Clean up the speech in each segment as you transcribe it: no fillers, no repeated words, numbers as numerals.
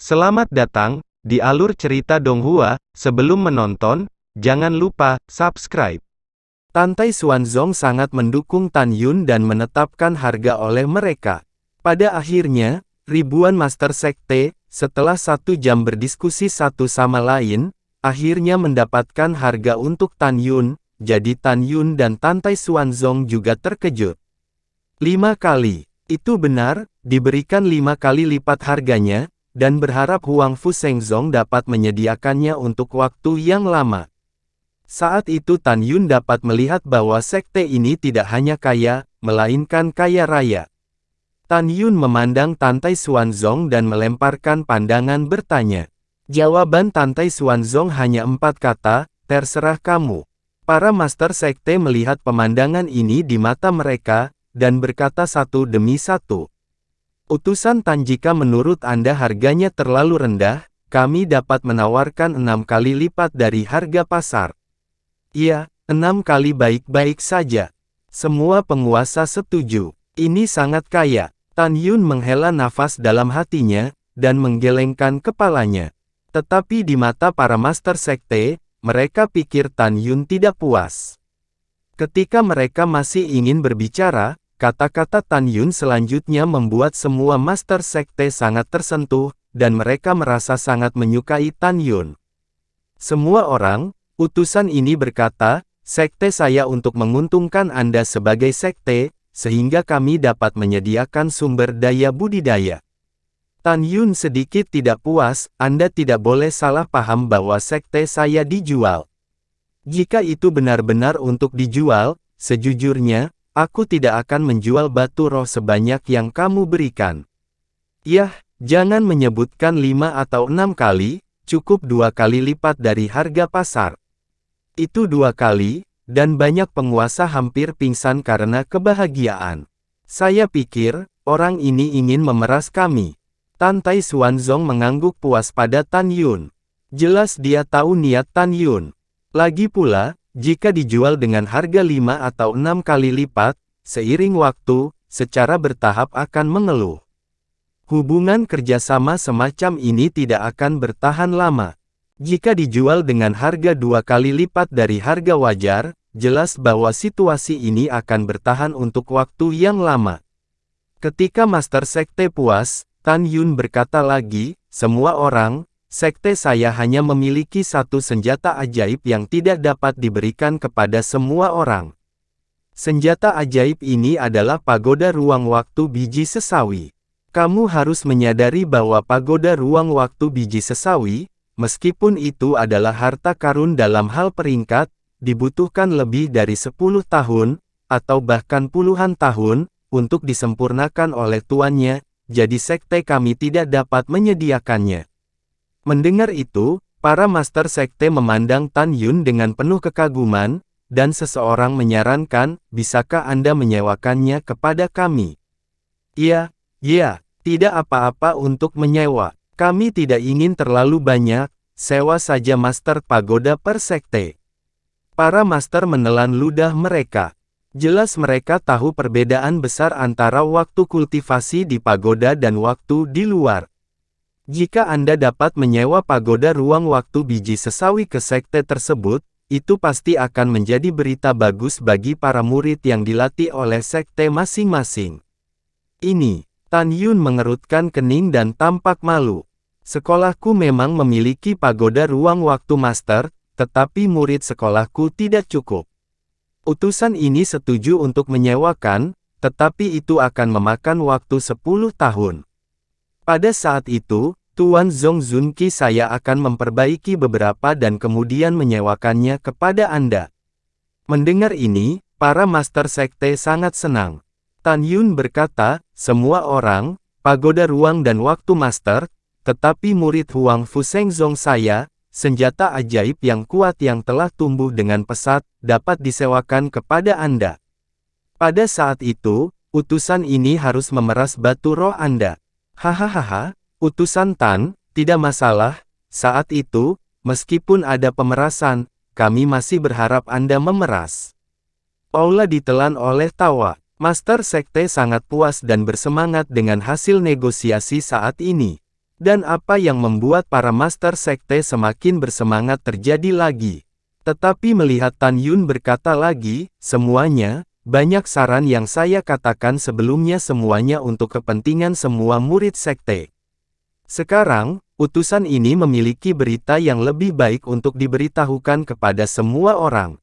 Selamat datang di alur cerita Donghua. Sebelum menonton, jangan lupa subscribe. Tan Tai Xuanzong sangat mendukung Tan Yun dan menetapkan harga oleh mereka. Pada akhirnya, ribuan master sekte, setelah 1 jam berdiskusi satu sama lain, akhirnya mendapatkan harga untuk Tan Yun. Jadi Tan Yun dan Tan Tai Xuanzong juga terkejut. 5 kali. Itu benar, diberikan 5 kali lipat harganya, dan berharap Huang Fu Shengzong dapat menyediakannya untuk waktu yang lama. Saat itu Tan Yun dapat melihat bahwa sekte ini tidak hanya kaya, melainkan kaya raya. Tan Yun memandang Tan Tai Xuanzong dan melemparkan pandangan bertanya. Jawaban Tan Tai Xuanzong hanya 4 kata, terserah kamu. Para master sekte melihat pemandangan ini di mata mereka, dan berkata satu demi satu. Utusan Tan, jika menurut Anda harganya terlalu rendah, kami dapat menawarkan 6 kali lipat dari harga pasar. Iya, 6 kali baik-baik saja. Semua penguasa setuju. Ini sangat kaya. Tan Yun menghela nafas dalam hatinya, dan menggelengkan kepalanya. Tetapi di mata para master sekte, mereka pikir Tan Yun tidak puas. Ketika mereka masih ingin berbicara, kata-kata Tan Yun selanjutnya membuat semua master sekte sangat tersentuh, dan mereka merasa sangat menyukai Tan Yun. Semua orang, utusan ini berkata, sekte saya untuk menguntungkan Anda sebagai sekte, sehingga kami dapat menyediakan sumber daya budidaya. Tan Yun sedikit tidak puas, Anda tidak boleh salah paham bahwa sekte saya dijual. Jika itu benar-benar untuk dijual, sejujurnya, aku tidak akan menjual batu roh sebanyak yang kamu berikan. Yah, jangan menyebutkan 5 atau 6 kali, cukup 2 kali lipat dari harga pasar. Itu 2 kali, dan banyak penguasa hampir pingsan karena kebahagiaan. Saya pikir, orang ini ingin memeras kami. Tan Tai Xuanzong mengangguk puas pada Tan Yun. Jelas dia tahu niat Tan Yun. Lagi pula, jika dijual dengan harga 5 atau 6 kali lipat, seiring waktu, secara bertahap akan mengeluh. Hubungan kerjasama semacam ini tidak akan bertahan lama. Jika dijual dengan harga 2 kali lipat dari harga wajar, jelas bahwa situasi ini akan bertahan untuk waktu yang lama. Ketika Master Sekte puas, Tan Yun berkata lagi, semua orang, sekte saya hanya memiliki satu senjata ajaib yang tidak dapat diberikan kepada semua orang. Senjata ajaib ini adalah pagoda ruang waktu biji sesawi. Kamu harus menyadari bahwa pagoda ruang waktu biji sesawi, meskipun itu adalah harta karun dalam hal peringkat, dibutuhkan lebih dari 10 tahun, atau bahkan puluhan tahun, untuk disempurnakan oleh tuannya, jadi sekte kami tidak dapat menyediakannya. Mendengar itu, para master sekte memandang Tan Yun dengan penuh kekaguman, dan seseorang menyarankan, bisakah Anda menyewakannya kepada kami? Iya, tidak apa-apa untuk menyewa. Kami tidak ingin terlalu banyak, sewa saja master pagoda per sekte. Para master menelan ludah mereka. Jelas mereka tahu perbedaan besar antara waktu kultivasi di pagoda dan waktu di luar. Jika Anda dapat menyewa pagoda ruang waktu biji sesawi ke sekte tersebut, itu pasti akan menjadi berita bagus bagi para murid yang dilatih oleh sekte masing-masing. Ini, Tan Yun mengerutkan kening dan tampak malu. Sekolahku memang memiliki pagoda ruang waktu master, tetapi murid sekolahku tidak cukup. Utusan ini setuju untuk menyewakan, tetapi itu akan memakan waktu 10 tahun. Pada saat itu, Tuan Zhong Zunqi saya akan memperbaiki beberapa dan kemudian menyewakannya kepada Anda. Mendengar ini, para master sekte sangat senang. Tan Yun berkata, semua orang, pagoda ruang dan waktu master, tetapi murid Huang Fu Shengzong saya, senjata ajaib yang kuat yang telah tumbuh dengan pesat, dapat disewakan kepada Anda. Pada saat itu, utusan ini harus memeras batu roh Anda. Hahaha, utusan Tan, tidak masalah, saat itu, meskipun ada pemerasan, kami masih berharap Anda memeras. Paula ditelan oleh tawa. Master Sekte sangat puas dan bersemangat dengan hasil negosiasi saat ini. Dan apa yang membuat para master sekte semakin bersemangat terjadi lagi. Tetapi melihat Tan Yun berkata lagi, semuanya, banyak saran yang saya katakan sebelumnya semuanya untuk kepentingan semua murid sekte. Sekarang, utusan ini memiliki berita yang lebih baik untuk diberitahukan kepada semua orang.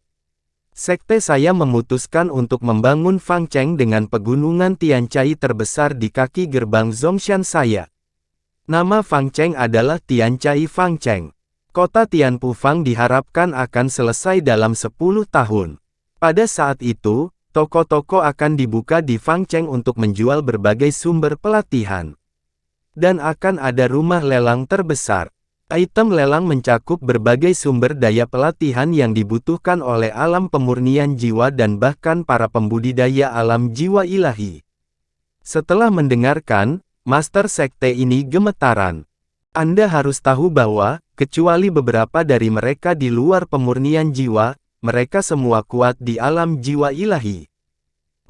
Sekte saya memutuskan untuk membangun Fangcheng dengan pegunungan Tianchai terbesar di kaki gerbang Zongshan saya. Nama Fangcheng adalah Tianchai Fangcheng. Kota Tianpu Fang diharapkan akan selesai dalam 10 tahun. Pada saat itu, toko-toko akan dibuka di Fangcheng untuk menjual berbagai sumber pelatihan. Dan akan ada rumah lelang terbesar. Item lelang mencakup berbagai sumber daya pelatihan yang dibutuhkan oleh alam pemurnian jiwa dan bahkan para pembudidaya alam jiwa ilahi. Setelah mendengarkan, Master Sekte ini gemetaran. Anda harus tahu bahwa, kecuali beberapa dari mereka di luar pemurnian jiwa, mereka semua kuat di alam jiwa ilahi.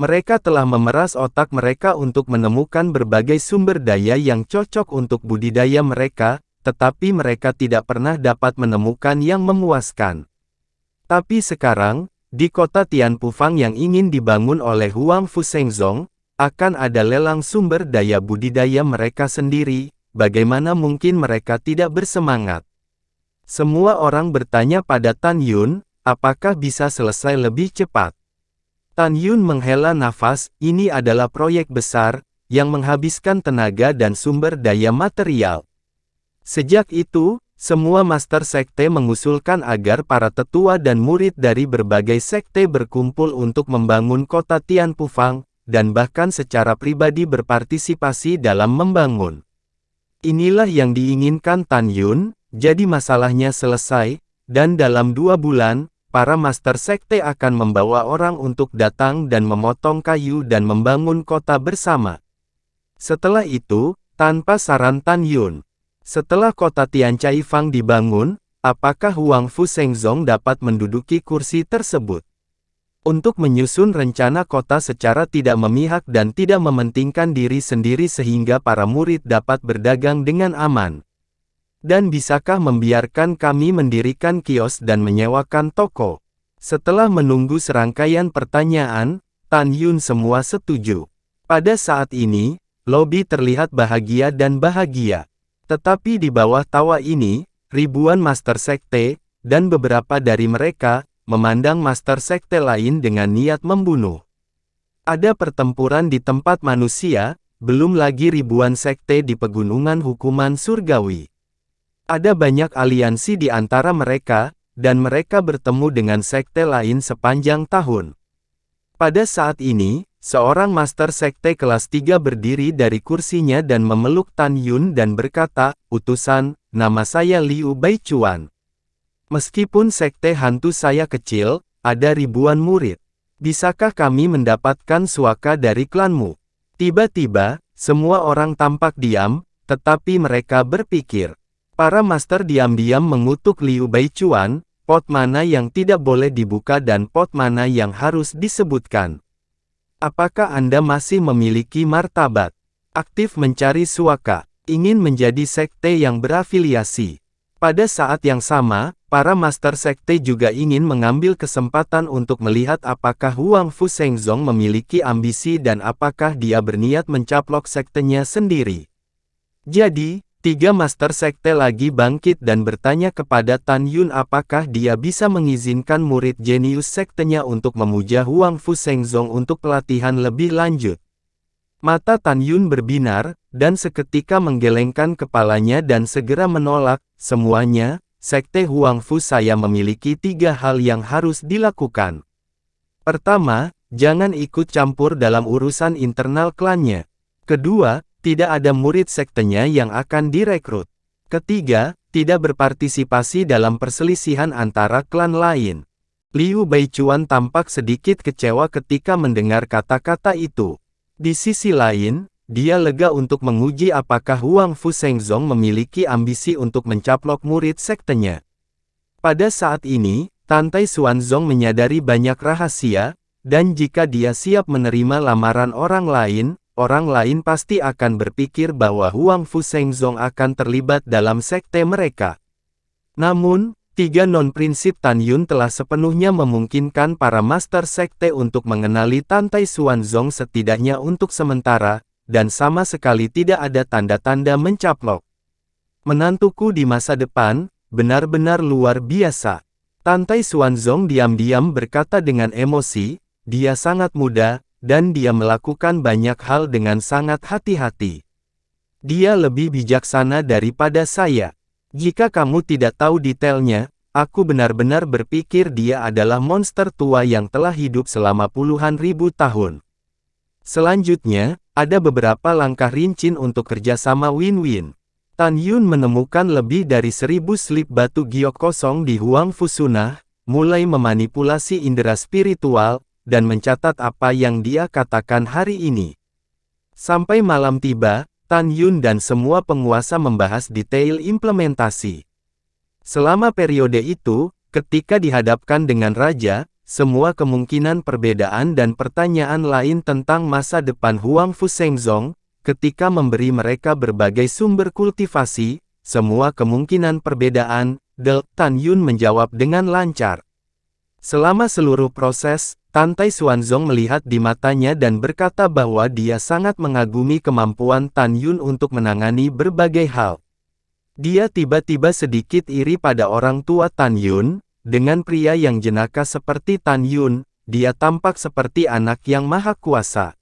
Mereka telah memeras otak mereka untuk menemukan berbagai sumber daya yang cocok untuk budidaya mereka, tetapi mereka tidak pernah dapat menemukan yang memuaskan. Tapi sekarang, di kota Tianpu Fang yang ingin dibangun oleh Huang Fushengzong, akan ada lelang sumber daya budidaya mereka sendiri, bagaimana mungkin mereka tidak bersemangat? Semua orang bertanya pada Tan Yun, apakah bisa selesai lebih cepat? Tan Yun menghela nafas, ini adalah proyek besar, yang menghabiskan tenaga dan sumber daya material. Sejak itu, semua master sekte mengusulkan agar para tetua dan murid dari berbagai sekte berkumpul untuk membangun kota Tianpu Fang, dan bahkan secara pribadi berpartisipasi dalam membangun. Inilah yang diinginkan Tan Yun, jadi masalahnya selesai, dan dalam 2 bulan, para master sekte akan membawa orang untuk datang dan memotong kayu dan membangun kota bersama. Setelah itu, tanpa saran Tan Yun, setelah kota Tianchai Fang dibangun, apakah Huang Fushengzong dapat menduduki kursi tersebut? Untuk menyusun rencana kota secara tidak memihak dan tidak mementingkan diri sendiri sehingga para murid dapat berdagang dengan aman. Dan bisakah membiarkan kami mendirikan kios dan menyewakan toko? Setelah menunggu serangkaian pertanyaan, Tan Yun semua setuju. Pada saat ini, lobi terlihat bahagia dan bahagia. Tetapi di bawah tawa ini, ribuan master sekte, dan beberapa dari mereka, memandang master sekte lain dengan niat membunuh. Ada pertempuran di tempat manusia, belum lagi ribuan sekte di pegunungan hukuman surgawi. Ada banyak aliansi di antara mereka, dan mereka bertemu dengan sekte lain sepanjang tahun. Pada saat ini, seorang master sekte kelas 3 berdiri dari kursinya dan memeluk Tan Yun dan berkata, "Utusan, nama saya Liu Baichuan. Meskipun sekte hantu saya kecil, ada ribuan murid. Bisakah kami mendapatkan suaka dari klanmu?" Tiba-tiba, semua orang tampak diam, tetapi mereka berpikir. Para master diam-diam mengutuk Liu Baichuan, pot mana yang tidak boleh dibuka dan pot mana yang harus disebutkan. Apakah Anda masih memiliki martabat? Aktif mencari suaka, ingin menjadi sekte yang berafiliasi. Pada saat yang sama, para master sekte juga ingin mengambil kesempatan untuk melihat apakah Huang Fushengzong memiliki ambisi dan apakah dia berniat mencaplok sektenya sendiri. Jadi, 3 master sekte lagi bangkit dan bertanya kepada Tan Yun apakah dia bisa mengizinkan murid jenius sektenya untuk memuja Huang Fushengzong untuk pelatihan lebih lanjut. Mata Tan Yun berbinar, dan seketika menggelengkan kepalanya dan segera menolak, semuanya, sekte Huang Fu saya memiliki 3 hal yang harus dilakukan. Pertama, jangan ikut campur dalam urusan internal klannya. Kedua, tidak ada murid sektenya yang akan direkrut. Ketiga, tidak berpartisipasi dalam perselisihan antara klan lain. Liu Baichuan tampak sedikit kecewa ketika mendengar kata-kata itu. Di sisi lain, dia lega untuk menguji apakah Huang Fushengzong memiliki ambisi untuk mencaplok murid sektenya. Pada saat ini, Tantai Xuanzong menyadari banyak rahasia, dan jika dia siap menerima lamaran orang lain, orang lain pasti akan berpikir bahwa Huang Fu Shengzong akan terlibat dalam sekte mereka. Namun, 3 non-prinsip Tan Yun telah sepenuhnya memungkinkan para master sekte untuk mengenali Tan Tai Xuanzong setidaknya untuk sementara, dan sama sekali tidak ada tanda-tanda mencaplok. Menantuku di masa depan, benar-benar luar biasa. Tan Tai Xuanzong diam-diam berkata dengan emosi, dia sangat muda, dan dia melakukan banyak hal dengan sangat hati-hati. Dia lebih bijaksana daripada saya. Jika kamu tidak tahu detailnya, aku benar-benar berpikir dia adalah monster tua yang telah hidup selama puluhan ribu tahun. Selanjutnya, ada beberapa langkah rinci untuk kerjasama win-win. Tan Yun menemukan lebih dari 1000 slip batu giok kosong di Huang Fu Sunnah, mulai memanipulasi indera spiritual, dan mencatat apa yang dia katakan hari ini. Sampai malam tiba, Tan Yun dan semua penguasa membahas detail implementasi. Selama periode itu, ketika dihadapkan dengan raja, semua kemungkinan perbedaan dan pertanyaan lain tentang masa depan Huang Fu Shengzong, ketika memberi mereka berbagai sumber kultivasi, semua kemungkinan perbedaan, Tan Yun menjawab dengan lancar. Selama seluruh proses, Tan Tai Xuanzong melihat di matanya dan berkata bahwa dia sangat mengagumi kemampuan Tan Yun untuk menangani berbagai hal. Dia tiba-tiba sedikit iri pada orang tua Tan Yun, dengan pria yang jenaka seperti Tan Yun, dia tampak seperti anak yang maha kuasa.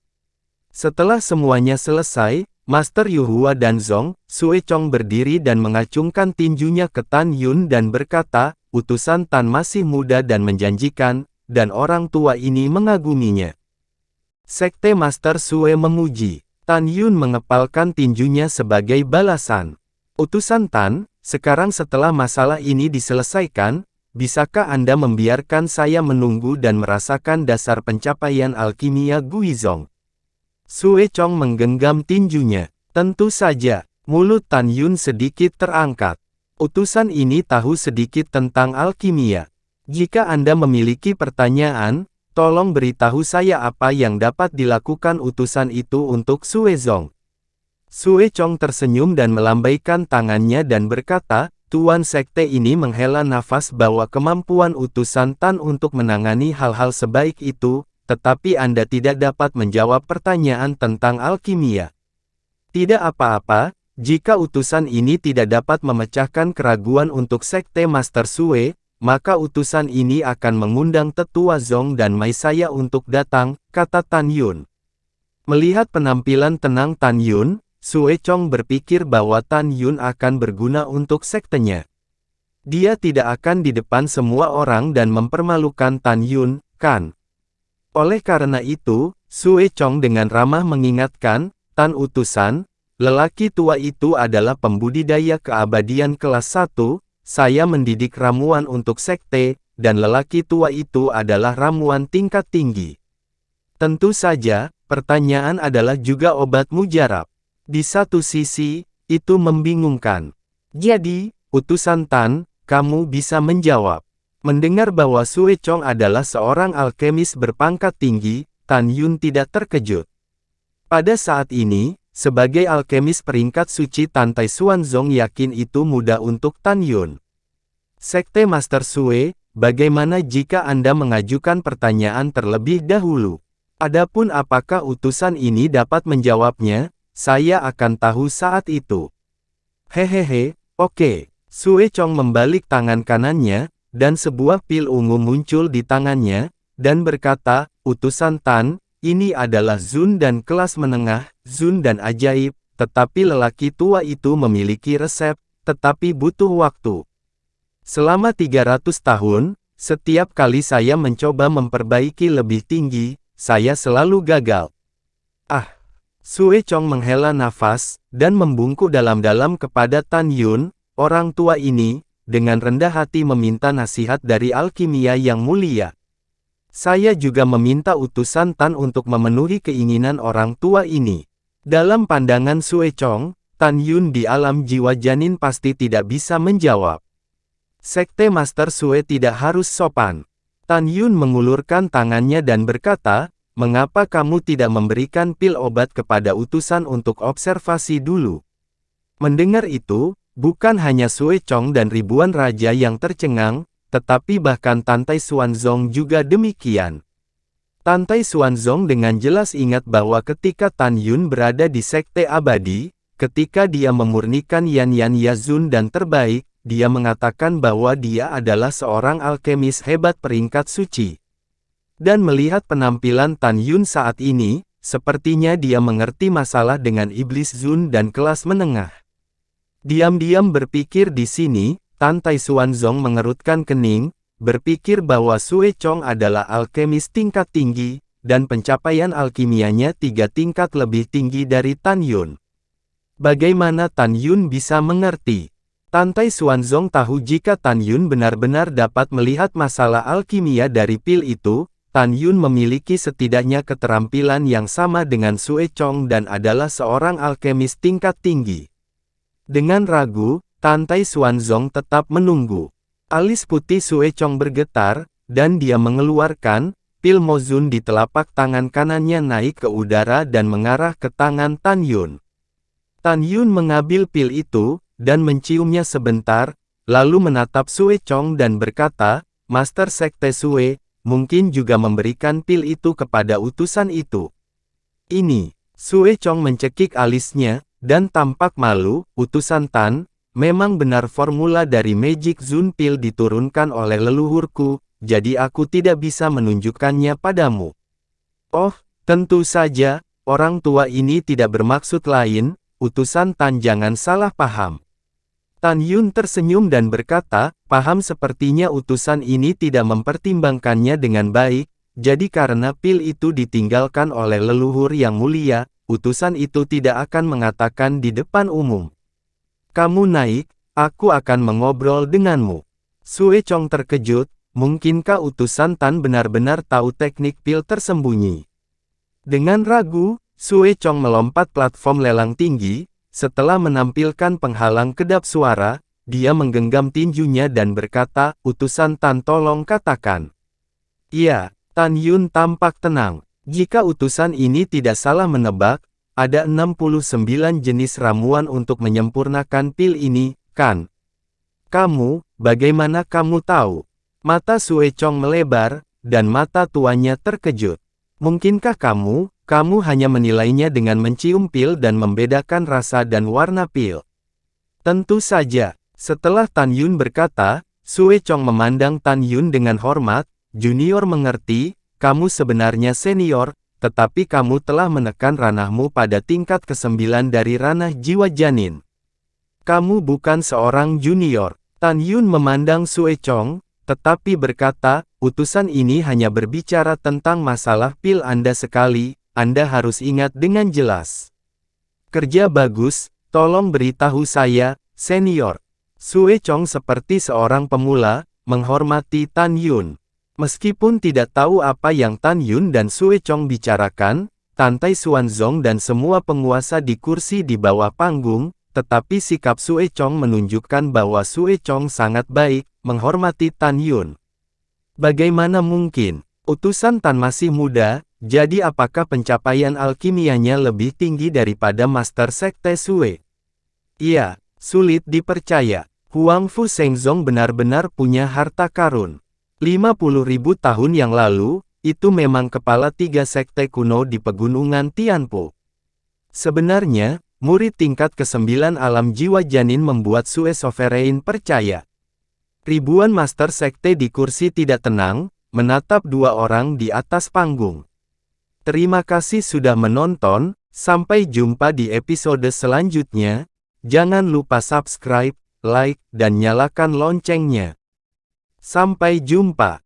Setelah semuanya selesai, Master Yu Hua dan Zong Sue Chong berdiri dan mengacungkan tinjunya ke Tan Yun dan berkata, utusan Tan masih muda dan menjanjikan, dan orang tua ini mengaguminya. Sekte Master Sue memuji. Tan Yun mengepalkan tinjunya sebagai balasan. Utusan Tan, sekarang setelah masalah ini diselesaikan, bisakah Anda membiarkan saya menunggu dan merasakan dasar pencapaian alkimia Guizhong? Sue Chong menggenggam tinjunya. Tentu saja. Mulut Tan Yun sedikit terangkat. Utusan ini tahu sedikit tentang alkimia. Jika Anda memiliki pertanyaan, tolong beritahu saya apa yang dapat dilakukan utusan itu untuk Sue Zong. Sue Chong tersenyum dan melambaikan tangannya dan berkata, Tuan Sekte ini menghela nafas bahwa kemampuan utusan Tan untuk menangani hal-hal sebaik itu, tetapi Anda tidak dapat menjawab pertanyaan tentang alkimia. Tidak apa-apa, jika utusan ini tidak dapat memecahkan keraguan untuk Sekte Master Sue, maka utusan ini akan mengundang Tetua Zong dan Mai saya untuk datang, kata Tan Yun. Melihat penampilan tenang Tan Yun, Sue Chong berpikir bahwa Tan Yun akan berguna untuk sektenya. Dia tidak akan di depan semua orang dan mempermalukan Tan Yun, kan? Oleh karena itu, Sue Chong dengan ramah mengingatkan, Tan utusan, lelaki tua itu adalah pembudidaya keabadian kelas 1, saya mendidik ramuan untuk sekte, dan lelaki tua itu adalah ramuan tingkat tinggi. Tentu saja, pertanyaan adalah juga obat mujarab. Di satu sisi, itu membingungkan. Jadi, utusan Tan, kamu bisa menjawab. Mendengar bahwa Sue Chong adalah seorang alkemis berpangkat tinggi, Tan Yun tidak terkejut. Pada saat ini, sebagai alkemis peringkat suci Tan Tai Xuanzong yakin itu mudah untuk Tan Yun. Sekte Master Sue, bagaimana jika Anda mengajukan pertanyaan terlebih dahulu? Adapun apakah utusan ini dapat menjawabnya, saya akan tahu saat itu. Hehehe, oke. Sue Chong membalik tangan kanannya, dan sebuah pil ungu muncul di tangannya, dan berkata, utusan Tan, ini adalah Zun dan kelas menengah, Zun dan ajaib, tetapi lelaki tua itu memiliki resep, tetapi butuh waktu. Selama 300 tahun, setiap kali saya mencoba memperbaiki lebih tinggi, saya selalu gagal. Sue Chong menghela nafas, dan membungkuk dalam-dalam kepada Tan Yun, orang tua ini, dengan rendah hati meminta nasihat dari alkimia yang mulia. Saya juga meminta utusan Tan untuk memenuhi keinginan orang tua ini. Dalam pandangan Sue Chong, Tan Yun di alam jiwa janin pasti tidak bisa menjawab. Sekte Master Sue tidak harus sopan. Tan Yun mengulurkan tangannya dan berkata, mengapa kamu tidak memberikan pil obat kepada utusan untuk observasi dulu? Mendengar itu, bukan hanya Sue Chong dan ribuan raja yang tercengang, tetapi bahkan Tantai Xuanzong juga demikian. Tantai Xuanzong dengan jelas ingat bahwa ketika Tan Yun berada di Sekte Abadi, ketika dia memurnikan Yan Yan Yazun dan terbaik, dia mengatakan bahwa dia adalah seorang alkemis hebat peringkat suci. Dan melihat penampilan Tan Yun saat ini, sepertinya dia mengerti masalah dengan Iblis Zun dan kelas menengah. Diam-diam berpikir di sini, Tantai Xuanzong mengerutkan kening, berpikir bahwa Sue Chong adalah alkemis tingkat tinggi, dan pencapaian alkimianya 3 tingkat lebih tinggi dari Tan Yun. Bagaimana Tan Yun bisa mengerti? Tantai Xuanzong tahu jika Tan Yun benar-benar dapat melihat masalah alkimia dari pil itu, Tan Yun memiliki setidaknya keterampilan yang sama dengan Sue Chong dan adalah seorang alkemis tingkat tinggi. Dengan ragu, Tantai Xuanzong tetap menunggu. Alis putih Sue Chong bergetar, dan dia mengeluarkan pil Mozun di telapak tangan kanannya naik ke udara dan mengarah ke tangan Tan Yun. Tan Yun mengambil pil itu, dan menciumnya sebentar, lalu menatap Sue Chong dan berkata, Master Sekte Sue, mungkin juga memberikan pil itu kepada utusan itu. Ini, Sue Chong mencekik alisnya, dan tampak malu, utusan Tan, memang benar formula dari Magic Zun Pill diturunkan oleh leluhurku, jadi aku tidak bisa menunjukkannya padamu. Oh, tentu saja, orang tua ini tidak bermaksud lain, utusan Tan jangan salah paham. Tan Yun tersenyum dan berkata, paham sepertinya utusan ini tidak mempertimbangkannya dengan baik, jadi karena pil itu ditinggalkan oleh leluhur yang mulia, utusan itu tidak akan mengatakan di depan umum. Kamu naik, aku akan mengobrol denganmu. Sue Chong terkejut, mungkinkah utusan Tan benar-benar tahu teknik pil tersembunyi? Dengan ragu, Sue Chong melompat platform lelang tinggi, setelah menampilkan penghalang kedap suara, dia menggenggam tinjunya dan berkata, utusan Tan tolong katakan. Iya, Tan Yun tampak tenang. Jika utusan ini tidak salah menebak, ada 69 jenis ramuan untuk menyempurnakan pil ini, kan? Kamu, bagaimana kamu tahu? Mata Sue Chong melebar, dan mata tuanya terkejut. Mungkinkah kamu hanya menilainya dengan mencium pil dan membedakan rasa dan warna pil? Tentu saja. Setelah Tan Yun berkata, Sue Chong memandang Tan Yun dengan hormat, junior mengerti, kamu sebenarnya senior, tetapi kamu telah menekan ranahmu pada tingkat ke-9 dari ranah jiwa janin. Kamu bukan seorang junior. Tan Yun memandang Sue Chong, tetapi berkata, utusan ini hanya berbicara tentang masalah pil Anda sekali, Anda harus ingat dengan jelas. Kerja bagus, tolong beritahu saya, senior. Sue Chong seperti seorang pemula, menghormati Tan Yun. Meskipun tidak tahu apa yang Tan Yun dan Sue Chong bicarakan, Tantai Xuanzong dan semua penguasa di kursi di bawah panggung, tetapi sikap Sue Chong menunjukkan bahwa Sue Chong sangat baik, menghormati Tan Yun. Bagaimana mungkin? Utusan Tan masih muda, jadi apakah pencapaian alkimianya lebih tinggi daripada Master Sekte Sue? Iya, sulit dipercaya. Huang Fu Shengzong benar-benar punya harta karun. 50.000 tahun yang lalu, itu memang kepala 3 sekte kuno di pegunungan Tianpo. Sebenarnya, murid tingkat ke-9 alam jiwa janin membuat Sue Sovereign percaya. Ribuan master sekte di kursi tidak tenang, menatap dua orang di atas panggung. Terima kasih sudah menonton, sampai jumpa di episode selanjutnya. Jangan lupa subscribe, like, dan nyalakan loncengnya. Sampai jumpa.